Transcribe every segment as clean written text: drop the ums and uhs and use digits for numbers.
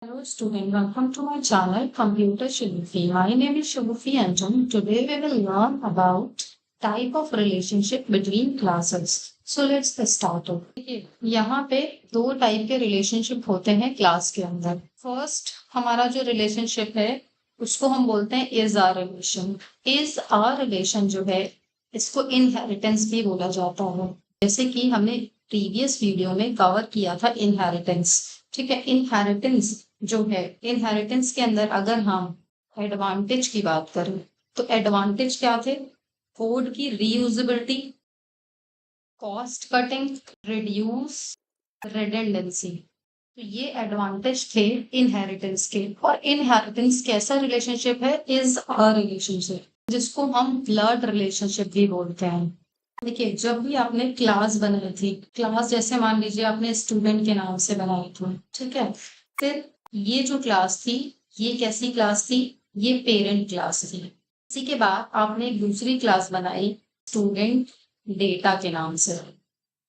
Hello student, welcome to my channel Computer Shagufi. My name is Shagufi Anjan. Today we will learn about type of relationship between classes. So let's start it. देखिए यहाँ पे दो type के relationship होते हैं class के अंदर। First हमारा जो रिलेशनशिप है उसको हम बोलते हैं is R relation. Is R relation जो है इसको इनहेरिटेंस भी बोला जाता है। जैसे कि हमने प्रीवियस वीडियो में कवर किया था इनहेरिटेंस। ठीक है, इनहेरिटेंस जो है इनहेरिटेंस के अंदर अगर हम एडवांटेज की बात करें तो एडवांटेज क्या थे? कोड की reusability, cost cutting, reduce, redundancy. तो ये एडवांटेज थे इनहेरिटेंस के। और इनहेरिटेंस कैसा रिलेशनशिप है? इज अ रिलेशनशिप, जिसको हम ब्लड रिलेशनशिप भी बोलते हैं। देखिए जब भी आपने क्लास बनाई थी, क्लास जैसे मान लीजिए आपने स्टूडेंट के नाम से बनाई थी, ठीक है, फिर ये जो क्लास थी ये कैसी क्लास थी? ये पेरेंट क्लास थी। इसी के बाद आपने एक दूसरी क्लास बनाई स्टूडेंट डेटा के नाम से।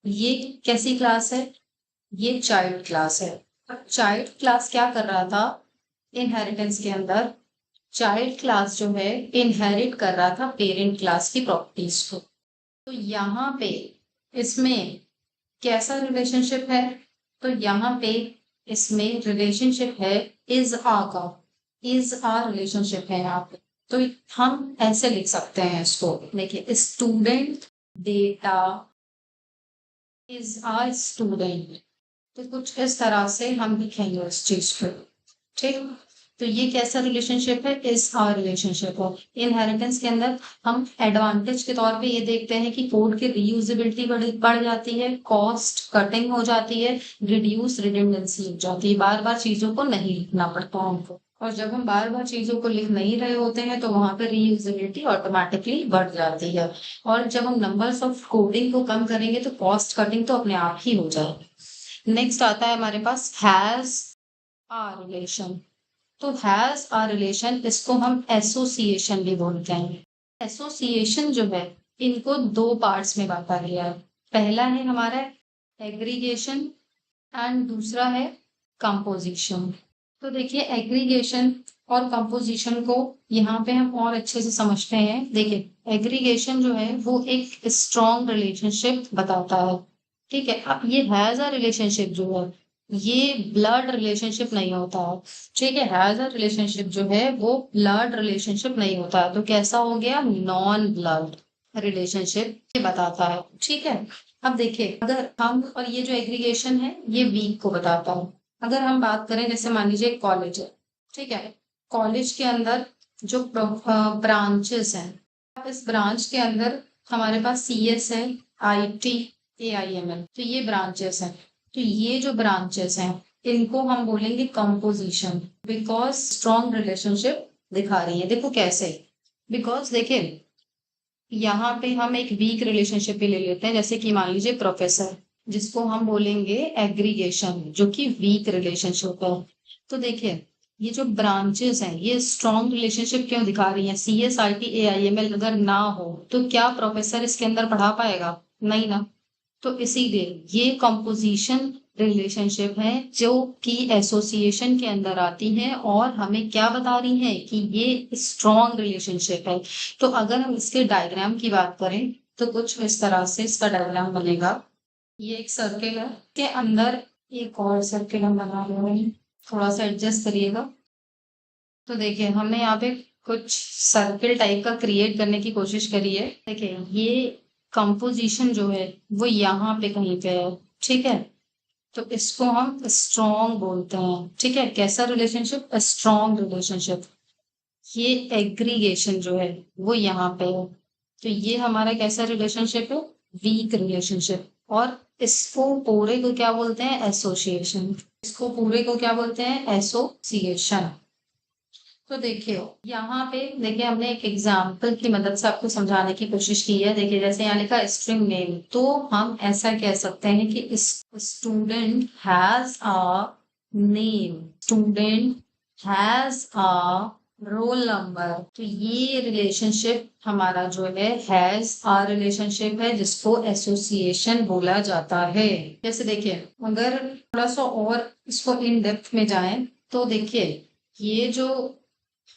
ये कैसी क्लास है? ये चाइल्ड क्लास है। अब चाइल्ड क्लास क्या कर रहा था इनहेरिटेंस के अंदर? चाइल्ड क्लास जो है इनहेरिट कर रहा था पेरेंट क्लास की प्रॉपर्टीज को। तो यहाँ पे इसमें कैसा रिलेशनशिप है? तो यहाँ पे इसमें रिलेशनशिप है इज आ का। इज आ रिलेशनशिप है यहाँ पे। तो हम ऐसे लिख सकते हैं इसको। देखिए student data is a student. तो कुछ इस तरह से हम लिखेंगे उस चीज को। ठीक, तो ये कैसा रिलेशनशिप है? इज आर रिलेशनशिप है। इनहेरिटेंस के अंदर हम एडवांटेज के तौर पे ये देखते हैं कि कोड की रीयूजेबिलिटी बढ़ जाती है, कॉस्ट कटिंग हो जाती है, रिड्यूस रिडंडेंसी हो जाती है। बार बार चीजों को नहीं लिखना पड़ता हमको। और जब हम बार बार चीजों को लिख नहीं रहे होते हैं तो वहां पर रीयूजेबिलिटी ऑटोमेटिकली बढ़ जाती है। और जब हम नंबर्स ऑफ कोडिंग को कम करेंगे तो कॉस्ट कटिंग तो अपने आप ही हो जाएगी। नेक्स्ट आता है हमारे पास हैज आ रिलेशन। तो हैज आ रिलेशन, इसको हम एसोसिएशन भी बोलते हैं। एसोसिएशन जो है इनको दो पार्ट्स में बांटा गया है। पहला है हमारा एग्रीगेशन एंड दूसरा है कंपोजिशन। तो देखिए एग्रीगेशन और कंपोजिशन को यहाँ पे हम और अच्छे से समझते हैं। देखिए एग्रीगेशन जो है वो एक स्ट्रॉन्ग रिलेशनशिप बताता है। ठीक है, अब ये हैज अ रिलेशनशिप जो है ये ब्लड रिलेशनशिप नहीं होता है। ठीक है, हैज अ रिलेशनशिप जो है वो ब्लड रिलेशनशिप नहीं होता है। तो कैसा हो गया? नॉन ब्लड रिलेशनशिप बताता है। ठीक है, अब देखिए अगर हम, और ये जो एग्रीगेशन है ये वीक को बताता है। अगर हम बात करें जैसे मान लीजिए कॉलेज है, ठीक है, कॉलेज के अंदर जो ब्रांचेस हैं, अब इस ब्रांच के अंदर हमारे पास CS है, IT, AIML, तो ये ब्रांचेस हैं। तो ये जो ब्रांचेस हैं इनको हम बोलेंगे कंपोजिशन, बिकॉज स्ट्रॉन्ग रिलेशनशिप दिखा रही है। देखो कैसे? बिकॉज देखिए यहाँ पे हम एक वीक रिलेशनशिप भी ले लेते हैं, जैसे कि मान लीजिए प्रोफेसर, जिसको हम बोलेंगे एग्रीगेशन, जो कि वीक रिलेशनशिप है। तो देखिए ये जो ब्रांचेस हैं ये स्ट्रॉन्ग रिलेशनशिप क्यों दिखा रही हैं? CSIT AIML अगर ना हो तो क्या प्रोफेसर इसके अंदर पढ़ा पाएगा? नहीं ना। तो इसीलिए ये कंपोजिशन रिलेशनशिप है जो कि एसोसिएशन के अंदर आती है और हमें क्या बता रही है कि ये स्ट्रॉन्ग रिलेशनशिप है। तो अगर हम इसके डायग्राम की बात करें तो कुछ इस तरह से इसका डायग्राम बनेगा। ये एक सर्किल है, के अंदर एक और सर्किल हम बना रहे हैं, थोड़ा सा एडजस्ट करिएगा। तो देखिए हमने यहाँ पे कुछ सर्किल टाइप का क्रिएट करने की कोशिश करी है। देखिए ये कंपोजिशन जो है वो यहाँ पे कहीं पे है। ठीक है, तो इसको हम स्ट्रॉन्ग बोलते हैं। ठीक है, कैसा रिलेशनशिप? Strong relationship. ये एग्रीगेशन जो है वो यहाँ पे है। तो ये हमारा कैसा रिलेशनशिप है? Weak relationship. और इसको पूरे को क्या बोलते हैं? एसोसिएशन। इसको पूरे को क्या बोलते हैं? एसोसिएशन। तो देखिए यहाँ पे देखिए हमने एक एग्जाम्पल की मदद से आपको समझाने की कोशिश की है। देखिए जैसे यहाँ लिखा स्ट्रिंग नेम, तो हम ऐसा कह सकते हैं कि student has a name, student has a roll number. तो ये रिलेशनशिप हमारा जो हैज अ रिलेशनशिप है जिसको एसोसिएशन बोला जाता है। जैसे देखिए अगर थोड़ा सा और इसको इन डेप्थ में जाएं तो देखिए ये जो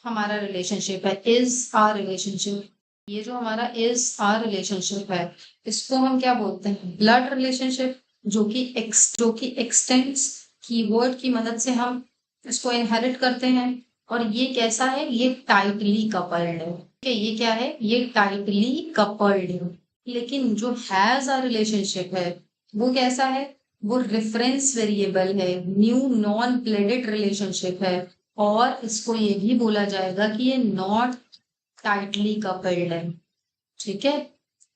हमारा रिलेशनशिप है इज आर रिलेशनशिप, ये जो हमारा इज आर रिलेशनशिप है इसको हम क्या बोलते हैं, ब्लड रिलेशनशिप, जो कि एक्सटेंड्स कीवर्ड की मदद से हम इसको इनहेरिट करते हैं। और ये कैसा है, ये टाइटली कपल्ड है। ठीक है, ये क्या है, ये टाइटली कपल्ड है। लेकिन जो हैज अ रिलेशनशिप है वो कैसा है, वो रेफरेंस वेरिएबल है, न्यू नॉन ब्लेडेड रिलेशनशिप है। और इसको ये भी बोला जाएगा कि ये नॉट टाइटली कपल्ड है। ठीक है,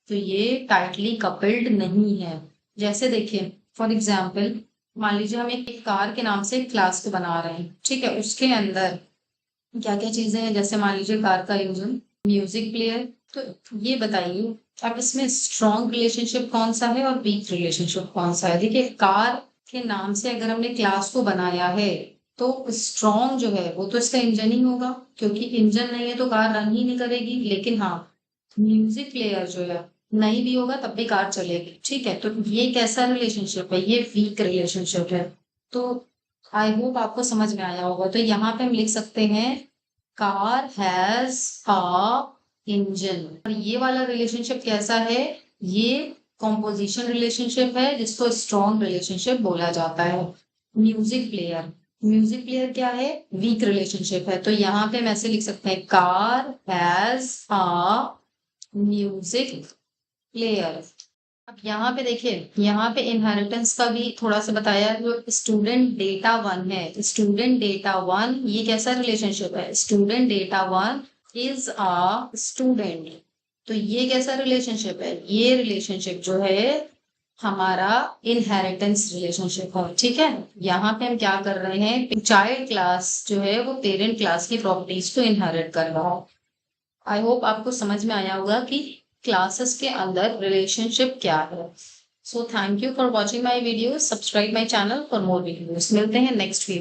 तो ये टाइटली कपल्ड नहीं है। जैसे देखिए फॉर एग्जाम्पल, मान लीजिए हम एक कार के नाम से एक क्लास को बना रहे हैं। ठीक है, उसके अंदर क्या क्या चीजें हैं, जैसे मान लीजिए कार का इंजन, म्यूजिक प्लेयर। तो ये बताइए अब इसमें स्ट्रॉन्ग रिलेशनशिप कौन सा है और वीक रिलेशनशिप कौन सा है। देखिए कार के नाम से अगर हमने क्लास को बनाया है तो स्ट्रॉन्ग जो है वो तो इसका इंजन ही होगा, क्योंकि इंजन नहीं है तो कार रन ही नहीं करेगी। लेकिन हाँ, म्यूजिक प्लेयर जो है नहीं भी होगा तब भी कार चलेगी। ठीक है, तो ये कैसा रिलेशनशिप है, ये वीक रिलेशनशिप है। तो आई होप आपको समझ में आया होगा। तो यहाँ पे हम लिख सकते हैं कार हैज अ इंजन। और ये वाला रिलेशनशिप कैसा है, ये कॉम्पोजिशन रिलेशनशिप है जिसको स्ट्रॉन्ग रिलेशनशिप बोला जाता है। म्यूजिक प्लेयर, म्यूजिक प्लेयर क्या है, वीक रिलेशनशिप है। तो यहाँ पे हम ऐसे लिख सकते हैं car has a music player. अब यहाँ पे देखिए, यहाँ पे इनहेरिटेंस का भी थोड़ा सा बताया है। जो स्टूडेंट डेटा वन है, स्टूडेंट डेटा वन ये कैसा रिलेशनशिप है, student data one is a student. तो ये कैसा रिलेशनशिप है, ये रिलेशनशिप जो है हमारा इनहेरिटेंस रिलेशनशिप है। ठीक है, यहाँ पे हम क्या कर रहे हैं, चाइल्ड क्लास जो है वो पेरेंट क्लास की प्रॉपर्टीज को इनहेरिट कर रहा है। आई होप आपको समझ में आया होगा कि क्लासेस के अंदर रिलेशनशिप क्या है। So thank you for watching my video, subscribe my channel for more videos. मिलते हैं नेक्स्ट वीडियो।